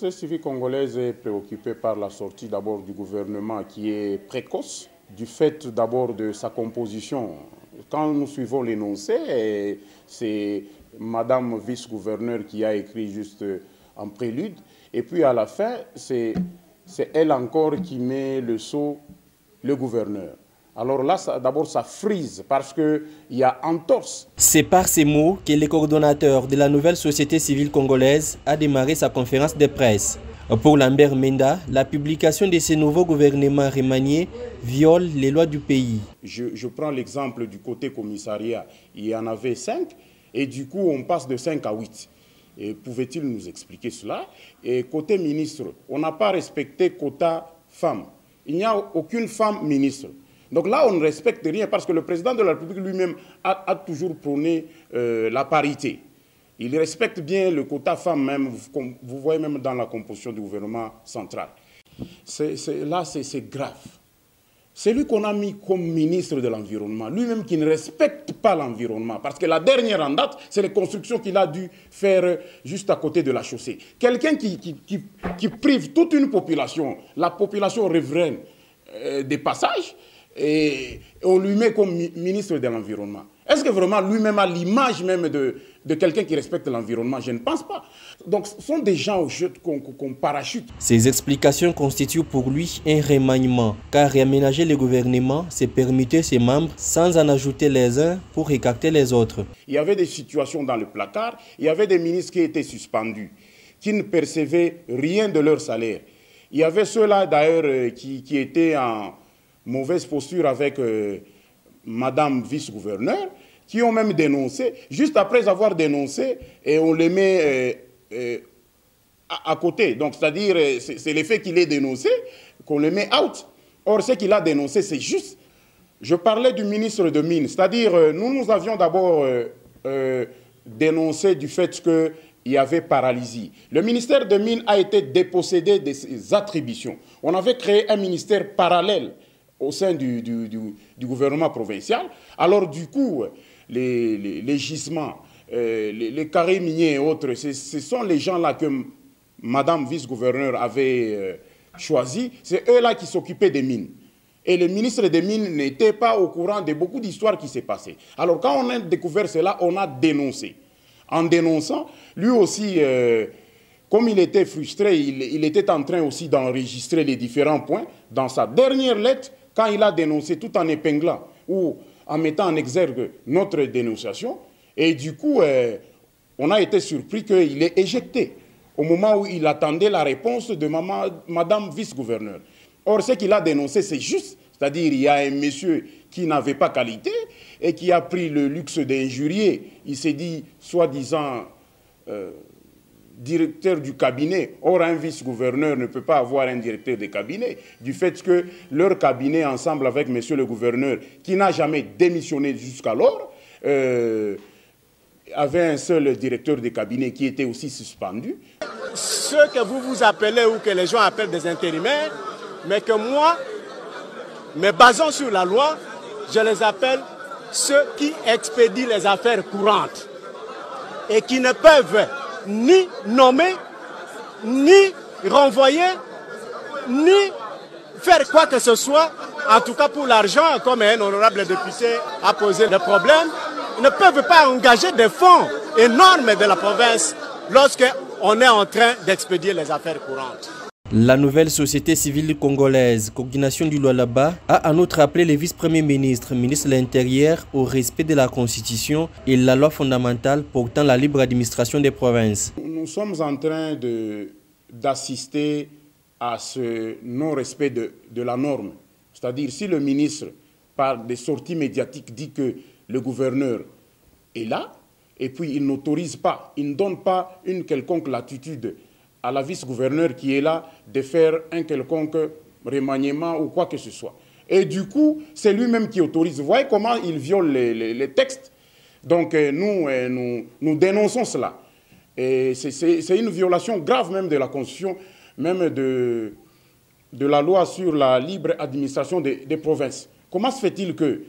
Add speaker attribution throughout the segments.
Speaker 1: La société civile congolaise est préoccupée par la sortie d'abord du gouvernement qui est précoce, du fait d'abord de sa composition. Quand nous suivons l'énoncé, c'est Madame vice-gouverneur qui a écrit juste en prélude, et puis à la fin, c'est elle encore qui met le sceau, le gouverneur. Alors là, d'abord, ça frise parce qu'il y a entorse.
Speaker 2: C'est par ces mots que le coordonnateur de la nouvelle société civile congolaise a démarré sa conférence de presse. Pour Lambert Menda, la publication de ce nouveau gouvernement remanié viole les lois du pays.
Speaker 1: Je prends l'exemple du côté commissariat. Il y en avait 5 et du coup, on passe de 5 à 8. Pouvait-il nous expliquer cela? Et côté ministre, on n'a pas respecté quota femmes. Il n'y a aucune femme ministre. Donc là, on ne respecte rien parce que le président de la République lui-même a toujours prôné la parité. Il respecte bien le quota femmes même, comme vous voyez même dans la composition du gouvernement central. Là, c'est grave. C'est lui qu'on a mis comme ministre de l'Environnement, lui-même qui ne respecte pas l'environnement, parce que la dernière en date, c'est les constructions qu'il a dû faire juste à côté de la chaussée. Quelqu'un qui prive toute une population, la population riveraine, des passages, et on lui met comme ministre de l'Environnement. Est-ce que vraiment lui-même a l'image même de quelqu'un qui respecte l'environnement? Je ne pense pas. Donc ce sont des gens au jeu qu'on parachute.
Speaker 2: Ces explications constituent pour lui un remaniement, car réaménager le gouvernement, c'est permettre ses membres sans en ajouter les uns pour écarter les autres.
Speaker 1: Il y avait des situations dans le placard, il y avait des ministres qui étaient suspendus, qui ne percevaient rien de leur salaire. Il y avait ceux-là d'ailleurs qui étaient en mauvaise posture avec Madame vice-gouverneur, qui ont même dénoncé, juste après avoir dénoncé, et on les met à côté. Donc, c'est-à-dire, c'est l'effet qu'il ait dénoncé, qu'on les met out. Or, ce qu'il a dénoncé, c'est juste. Je parlais du ministre de Mines, c'est-à-dire, nous avions d'abord dénoncé du fait qu'il y avait paralysie. Le ministère de Mines a été dépossédé de ses attributions. On avait créé un ministère parallèle au sein du gouvernement provincial. Alors, du coup, les gisements, les carrés miniers et autres, ce sont les gens-là que Madame vice-gouverneur avait choisis. C'est eux-là qui s'occupaient des mines. Et le ministre des Mines n'était pas au courant de beaucoup d'histoires qui s'est passées. Alors, quand on a découvert cela, on a dénoncé. En dénonçant, lui aussi, comme il était frustré, il était en train aussi d'enregistrer les différents points. Dans sa dernière lettre, quand il a dénoncé tout en épinglant ou en mettant en exergue notre dénonciation, et du coup, on a été surpris qu'il est éjecté au moment où il attendait la réponse de Madame vice-gouverneur. Or, ce qu'il a dénoncé, c'est juste, c'est-à-dire il y a un monsieur qui n'avait pas qualité et qui a pris le luxe d'injurier. Il s'est dit, soi-disant, directeur du cabinet. Or, un vice-gouverneur ne peut pas avoir un directeur de cabinet, du fait que leur cabinet, ensemble avec monsieur le gouverneur, qui n'a jamais démissionné jusqu'alors, avait un seul directeur de cabinet qui était aussi suspendu.
Speaker 3: Ceux que vous appelez ou que les gens appellent des intérimaires, mais que moi, me basant sur la loi, je les appelle ceux qui expédient les affaires courantes et qui ne peuvent ni nommer, ni renvoyer, ni faire quoi que ce soit, en tout cas pour l'argent, comme un honorable député a posé le problème, ne peuvent pas engager des fonds énormes de la province lorsqu'on est en train d'expédier les affaires courantes.
Speaker 2: La nouvelle société civile congolaise, Coordination du Lualaba, a en outre appelé le vice-premier ministre, ministre de l'Intérieur, au respect de la Constitution et la loi fondamentale portant la libre administration des provinces.
Speaker 1: Nous sommes en train d'assister à ce non-respect de la norme. C'est-à-dire, si le ministre, par des sorties médiatiques, dit que le gouverneur est là, et puis il n'autorise pas, il ne donne pas une quelconque latitude à la vice-gouverneur qui est là de faire un quelconque remaniement ou quoi que ce soit. Et du coup, c'est lui-même qui autorise. Vous voyez comment il viole les textes? Donc nous dénonçons cela. Et c'est une violation grave même de la Constitution, même de la loi sur la libre administration des provinces. Comment se fait-il que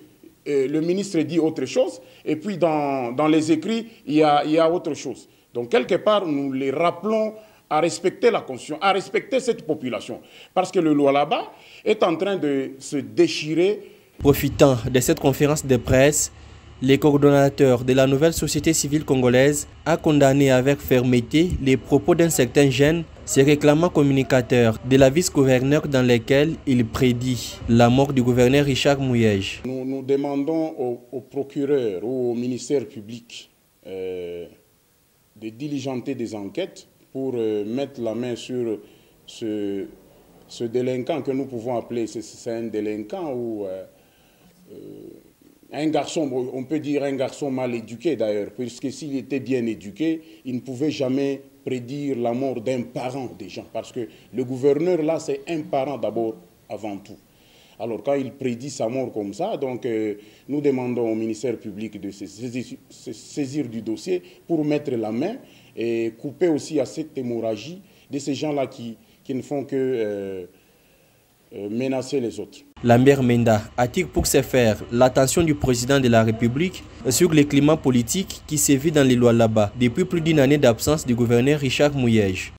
Speaker 1: le ministre dit autre chose et puis dans les écrits, il y a autre chose? Donc quelque part, nous les rappelons à respecter la Constitution, à respecter cette population. Parce que le Lualaba est en train de se déchirer.
Speaker 2: Profitant de cette conférence de presse, le coordonnateur de la nouvelle société civile congolaise a condamné avec fermeté les propos d'un certain jeune se réclamant communicateur de la vice-gouverneur dans lesquels il prédit la mort du gouverneur Richard Mouyej.
Speaker 1: Nous demandons au procureur ou au ministère public de diligenter des enquêtes pour mettre la main sur ce délinquant que nous pouvons appeler, c'est un délinquant ou un garçon, on peut dire un garçon mal éduqué d'ailleurs, puisque s'il était bien éduqué, il ne pouvait jamais prédire la mort d'un parent des gens, parce que le gouverneur là c'est un parent d'abord avant tout. Alors quand il prédit sa mort comme ça, donc nous demandons au ministère public de se saisir du dossier pour mettre la main et couper aussi à cette hémorragie de ces gens-là qui ne font que menacer les autres.
Speaker 2: Lambert Menda attire pour ce faire l'attention du président de la République sur le climat politique qui sévit dans les Lualaba depuis plus d'une année d'absence du gouverneur Richard Mouyej.